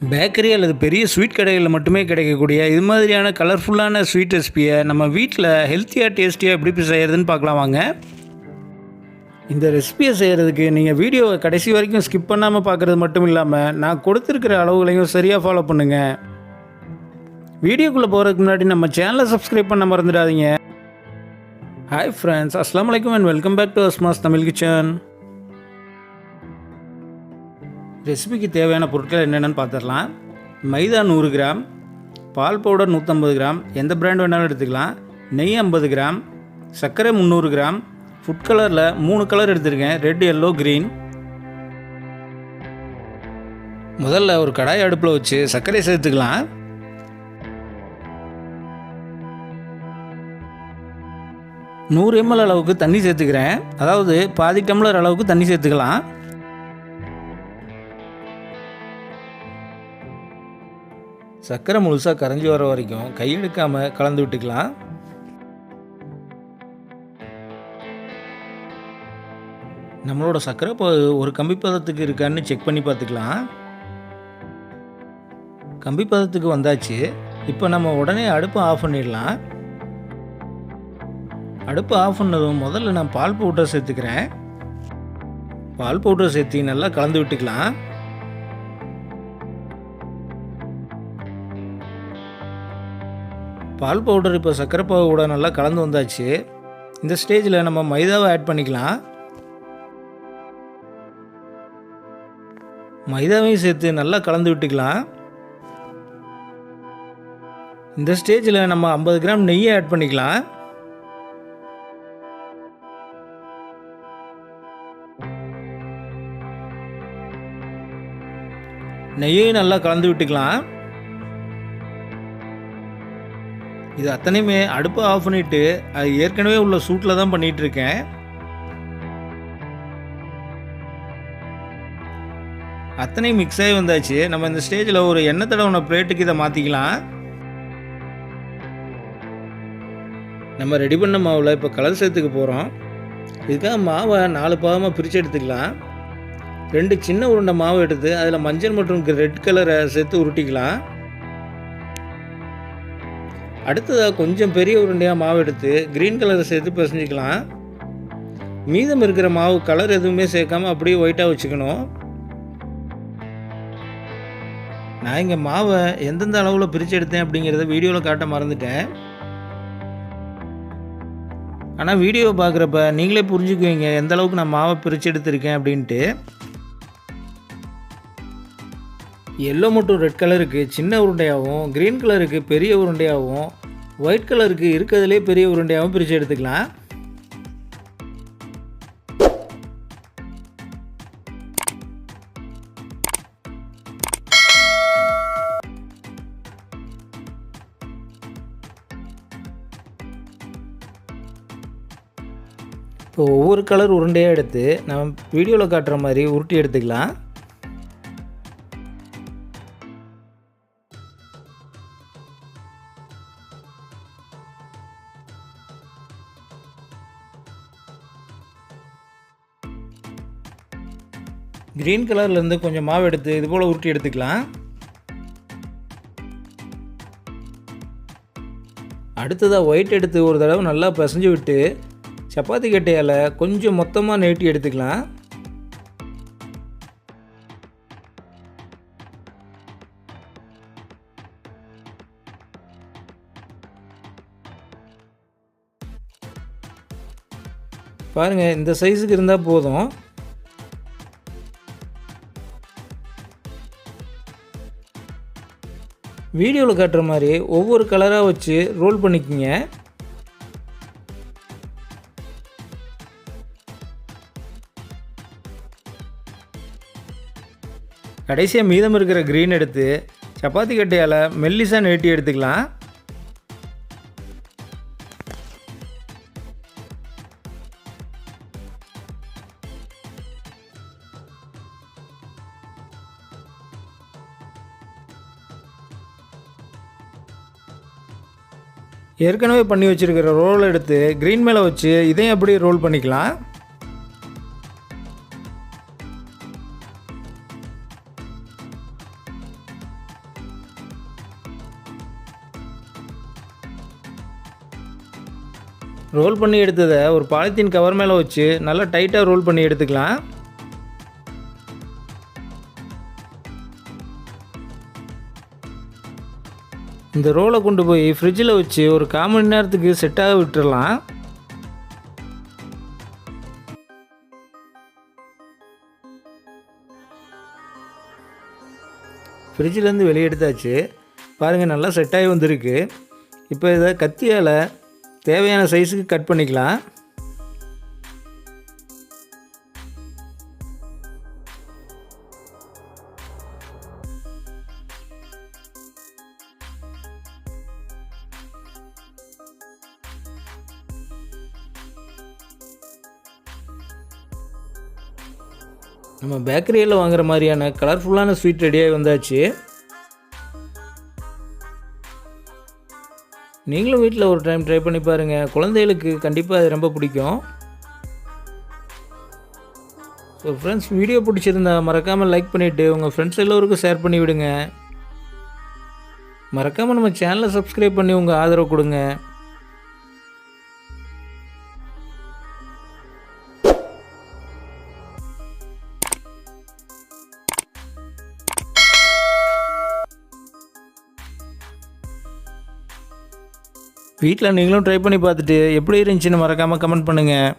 Bakery அல்லது பெரிய sweet கடைகளில் மட்டுமே கிடைக்கக்கூடிய இது மாதிரியான கலர்ஃபுல்லான ஸ்வீட் ரெசிபியை நம்ம வீட்டில் ஹெல்த்தியாக டேஸ்டியாக எப்படி செய்கிறதுன்னு பார்க்கலாம் வாங்க. இந்த ரெசிபியை செய்கிறதுக்கு நீங்கள் வீடியோவை கடைசி வரைக்கும் ஸ்கிப் பண்ணாமல் பார்க்குறது மட்டும் இல்லாமல் நான் கொடுத்துருக்கிற அளவுகளையும் சரியாக ஃபாலோ பண்ணுங்கள். வீடியோக்குள்ளே போகிறதுக்கு முன்னாடி நம்ம சேனலை சப்ஸ்கிரைப் பண்ண மறந்துடாதீங்க. ஹாய் ஃப்ரெண்ட்ஸ், அஸ்ஸலாமு அலைக்கும் and welcome back to Asma's Tamil kitchen. ரெசிபிக்கு தேவையான பொருட்கள் என்னென்னு பார்த்துடலாம். மைதா 100 கிராம், பால் பவுடர் 150 கிராம், எந்த பிராண்ட் வேணாலும் எடுத்துக்கலாம். நெய் 50 கிராம், சர்க்கரை 300 கிராம், ஃபுட் கலரில் 3 கலர் எடுத்துருக்கேன், ரெட், எல்லோ, க்ரீன். முதல்ல ஒரு கடாய் அடுப்பில் வச்சு சர்க்கரை சேர்த்துக்கலாம். நூறு ml அளவுக்கு தண்ணி சேர்த்துக்கிறேன், அதாவது பாதி டம்ளர் அளவுக்கு தண்ணி சேர்த்துக்கலாம். சர்க்கரை முழுசாக கரைஞ்சி வர வரைக்கும் கையெடுக்காமல் கலந்து விட்டுக்கலாம். நம்மளோட சர்க்கரை ஒரு கம்பி பதத்துக்கு இருக்கான்னு செக் பண்ணி பார்த்துக்கலாம். கம்பி பதத்துக்கு வந்தாச்சு. இப்போ நம்ம உடனே அடுப்பை ஆஃப் பண்ணிடலாம். அடுப்பு ஆஃப் பண்ணதும் முதல்ல நான் பால் பவுடர் சேர்த்துக்கிறேன். பால் பவுடர் சேர்த்து நல்லா கலந்து விட்டுக்கலாம். பால் பவுடர் இப்போ சர்க்கரை பாகு கூட நல்லா கலந்து வந்தாச்சு. இந்த ஸ்டேஜில் நம்ம மைதாவை ஆட் பண்ணிக்கலாம். மைதாவையும் சேர்த்து நல்லா கலந்து விட்டுக்கலாம். இந்த ஸ்டேஜில் நம்ம 50 கிராம் நெய்யை ஆட் பண்ணிக்கலாம். நெய்யையும் நல்லா கலந்து விட்டுக்கலாம். இது அத்தனையுமே அடுப்பை ஆஃப் பண்ணிவிட்டு அது ஏற்கனவே உள்ள சூட்டில் தான் பண்ணிகிட்ருக்கேன். அத்தனையும் மிக்ஸ் ஆகி வந்தாச்சு. நம்ம இந்த ஸ்டேஜில் ஒரு எண்ணெய் தடவின பிளேட்டுக்கு இதை மாற்றிக்கலாம். நம்ம ரெடி பண்ண மாவில் இப்போ கலர் சேர்த்துக்க போகிறோம். இதுக்காக மாவை 4 பாகமாக பிரித்து எடுத்துக்கலாம். 2 சின்ன உருண்டை மாவு எடுத்து அதில் மஞ்சள் மற்றும் ரெட் கலரை சேர்த்து உருட்டிக்கலாம். அடுத்ததாக கொஞ்சம் பெரிய உருண்டையாக மாவு எடுத்து க்ரீன் கலரை சேர்த்து பிசைஞ்சிக்கலாம். மீதம் இருக்கிற மாவு கலர் எதுவுமே சேர்க்காமல் அப்படியே ஒயிட்டாக வச்சுக்கணும். நான் இங்கே மாவை எந்தெந்த அளவில் பிரித்து எடுத்தேன் அப்படிங்கிறத வீடியோவில் காட்ட மறந்துட்டேன். ஆனால் வீடியோவை பார்க்குறப்ப நீங்களே புரிஞ்சுக்குவீங்க எந்த அளவுக்கு நான் மாவை பிரித்து எடுத்திருக்கேன் அப்படின்ட்டு. எல்லோ மற்றும் ரெட் கலருக்கு சின்ன உருண்டையாகவும், க்ரீன் கலருக்கு பெரிய உருண்டையாகவும், ஒயிட் கலருக்கு இருக்கிறதுலே பெரிய உருண்டையாகவும் பிரித்து எடுத்துக்கலாம். இப்போ ஒவ்வொரு கலர் உருண்டையாக எடுத்து நம்ம வீடியோவில் காட்டுற மாதிரி உருட்டி எடுத்துக்கலாம். க்ரீன் கலர்லேருந்து கொஞ்சம் மாவு எடுத்து இது போல் உருட்டி எடுத்துக்கலாம். அடுத்ததாக ஒயிட் எடுத்து ஒரு தடவை நல்லா பிசைஞ்சு விட்டு சப்பாத்தி கட்டையால் கொஞ்சம் மொத்தமாக நீட்டி எடுத்துக்கலாம். பாருங்கள், இந்த சைஸுக்கு இருந்தால் போதும். வீடியோவில் காட்டுற மாதிரி ஒவ்வொரு கலராக வச்சு ரோல் பண்ணிக்கோங்க. கடைசியாக மீதம் இருக்கிற க்ரீன் எடுத்து சப்பாத்தி கட்டையால் மெல்லிசாக நீட்டி எடுத்துக்கலாம். ஏற்கனவே பண்ணி வச்சுருக்கிற ரோல் எடுத்து க்ரீன் மேலே வச்சு இதையும் அப்படியே ரோல் பண்ணிக்கலாம். ரோல் பண்ணி எடுத்ததை ஒரு பாலித்தீன் கவர் மேலே வச்சு நல்லா டைட்டாக ரோல் பண்ணி எடுத்துக்கலாம். இந்த ரோலை கொண்டு போய் ஃப்ரிட்ஜில் வச்சு ஒரு 1/4 மணி நேரத்துக்கு செட்டாக விட்டுடலாம். ஃப்ரிட்ஜிலேருந்து வெளியே எடுத்தாச்சு. பாருங்கள், நல்லா செட்டாகி வந்திருக்கு. இப்போ இதை கத்தியால் தேவையான சைஸுக்கு கட் பண்ணிக்கலாம். நம்ம பேக்கரியில் வாங்குகிற மாதிரியான கலர்ஃபுல்லான ஸ்வீட் ரெடியாகி வந்தாச்சு. நீங்களும் வீட்டில் ஒரு டைம் ட்ரை பண்ணி பாருங்கள். குழந்தைகளுக்கு கண்டிப்பாக அது ரொம்ப பிடிக்கும். ஸோ ஃப்ரெண்ட்ஸ், வீடியோ பிடிச்சிருந்தா மறக்காமல் லைக் பண்ணிவிட்டு உங்கள் ஃப்ரெண்ட்ஸ் எல்லோருக்கும் ஷேர் பண்ணி விடுங்க. மறக்காமல் நம்ம சேனலை சப்ஸ்கிரைப் பண்ணி உங்கள் ஆதரவு கொடுங்க. வீட்டில் நீங்களும் ட்ரை பண்ணி பார்த்துட்டு எப்படி இருந்துச்சுன்னு மறக்காமல் கமெண்ட் பண்ணுங்கள்.